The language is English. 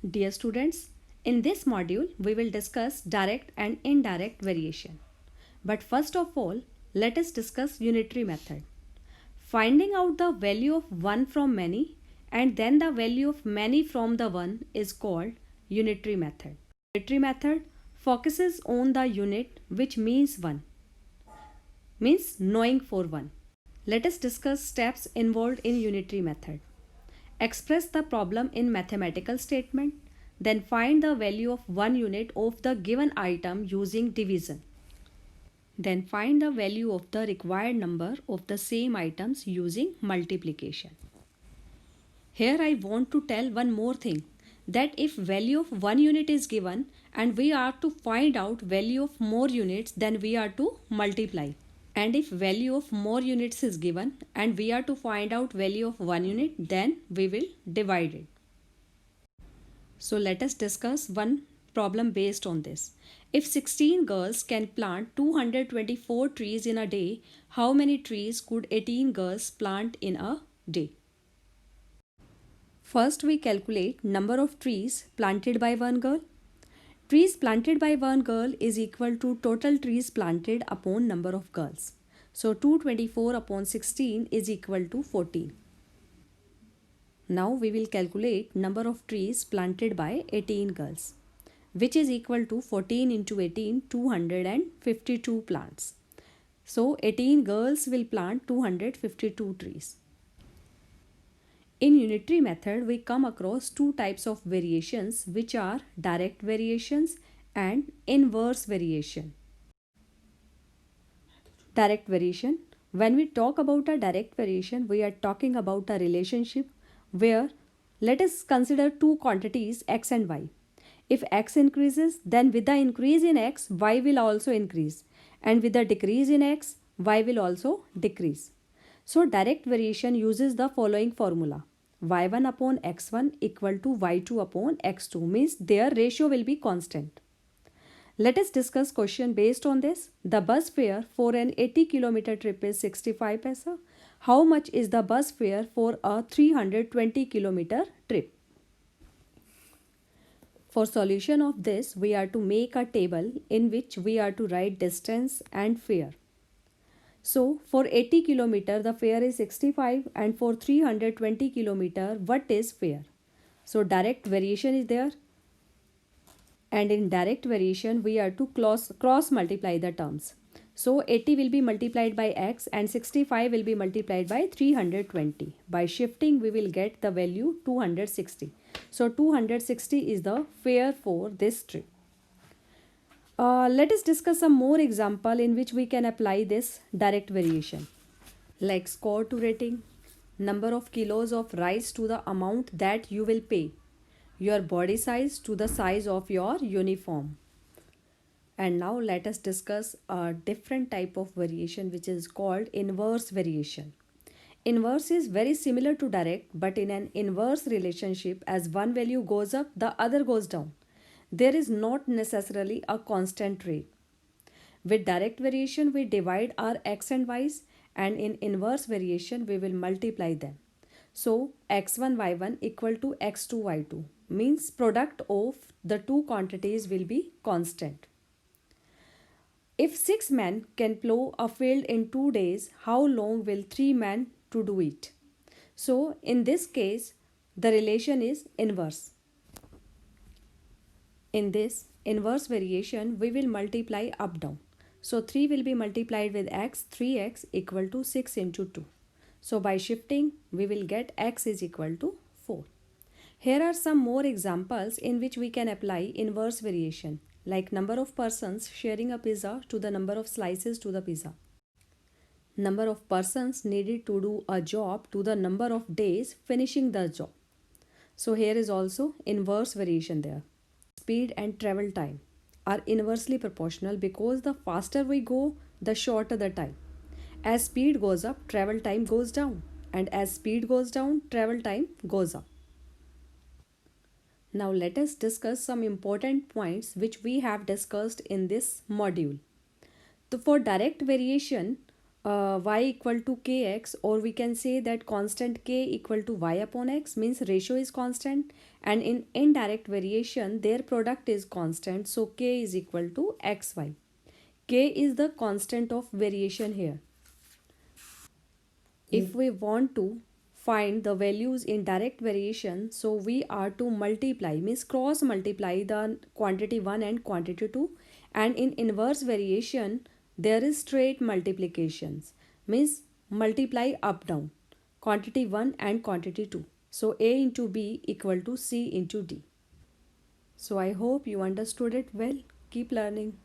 Dear students, in this module we will discuss direct and indirect variation. But first of all, let us discuss unitary method. Finding out the value of one from many and then the value of many from the one is called unitary method. Unitary method focuses on the unit which means one, means knowing for one. Let us discuss steps involved in unitary method. Express the problem in mathematical statement, then find the value of one unit of the given item using division. Then find the value of the required number of the same items using multiplication. Here I want to tell one more thing, that if value of one unit is given and we are to find out value of more units, then we are to multiply. And if value of more units is given and we are to find out value of one unit, then we will divide it. So let us discuss one problem based on this. If 16 girls can plant 224 trees in a day, how many trees could 18 girls plant in a day? First we calculate number of trees planted by one girl. Trees planted by one girl is equal to total trees planted upon number of girls. So 224 upon 16 is equal to 14. Now we will calculate number of trees planted by 18 girls, which is equal to 14 into 18, 252 plants. So 18 girls will plant 252 trees. In unitary method, we come across two types of variations, which are direct variations and inverse variation. Direct variation. When we talk about a direct variation, we are talking about a relationship where, let us consider two quantities x and y. If x increases, then with the increase in x, y will also increase, and with the decrease in x, y will also decrease. So direct variation uses the following formula: y1 upon x1 equal to y2 upon x2, means their ratio will be constant. Let us discuss question based on this. The bus fare for an 80-kilometer trip is 65 paisa. How much is the bus fare for a 320-kilometer trip? For solution of this, we are to make a table in which we are to write distance and fare. So for 80 kilometer the fare is 65, and for 320 kilometer what is fare? So direct variation is there, and in direct variation we are to cross multiply the terms. So 80 will be multiplied by x and 65 will be multiplied by 320. By shifting we will get the value 260. So 260 is the fare for this trip. Let us discuss some more example in which we can apply this direct variation, like score to rating, number of kilos of rice to the amount that you will pay, your body size to the size of your uniform. And now let us discuss a different type of variation which is called inverse variation. Inverse is very similar to direct, but in an inverse relationship, as one value goes up, the other goes down. There is not necessarily a constant rate. With direct variation, we divide our x and y's, and in inverse variation, we will multiply them. So x1 y1 equal to x2 y2, means product of the two quantities will be constant. If 6 men can plow a field in 2 days, how long will 3 men to do it? So in this case, the relation is inverse. In this inverse variation, we will multiply up down. So 3 will be multiplied with x, 3x equal to 6 into 2. So by shifting, we will get x is equal to 4. Here are some more examples in which we can apply inverse variation, like number of persons sharing a pizza to the number of slices to the pizza. Number of persons needed to do a job to the number of days finishing the job. So here is also inverse variation there. Speed and travel time are inversely proportional because the faster we go, the shorter the time. As speed goes up, travel time goes down, and as speed goes down, travel time goes up. Now let us discuss some important points which we have discussed in this module. So for direct variation, y equal to kx, or we can say that constant k equal to y upon x, means ratio is constant, and in indirect variation their product is constant, so k is equal to xy. K is the constant of variation here. If we want to find the values in direct variation, so we are to multiply, means cross multiply the quantity 1 and quantity 2, and in inverse variation there is straight multiplications, means multiply up down quantity 1 and quantity 2, so a into b equal to c into d. So I hope you understood it well. Keep learning.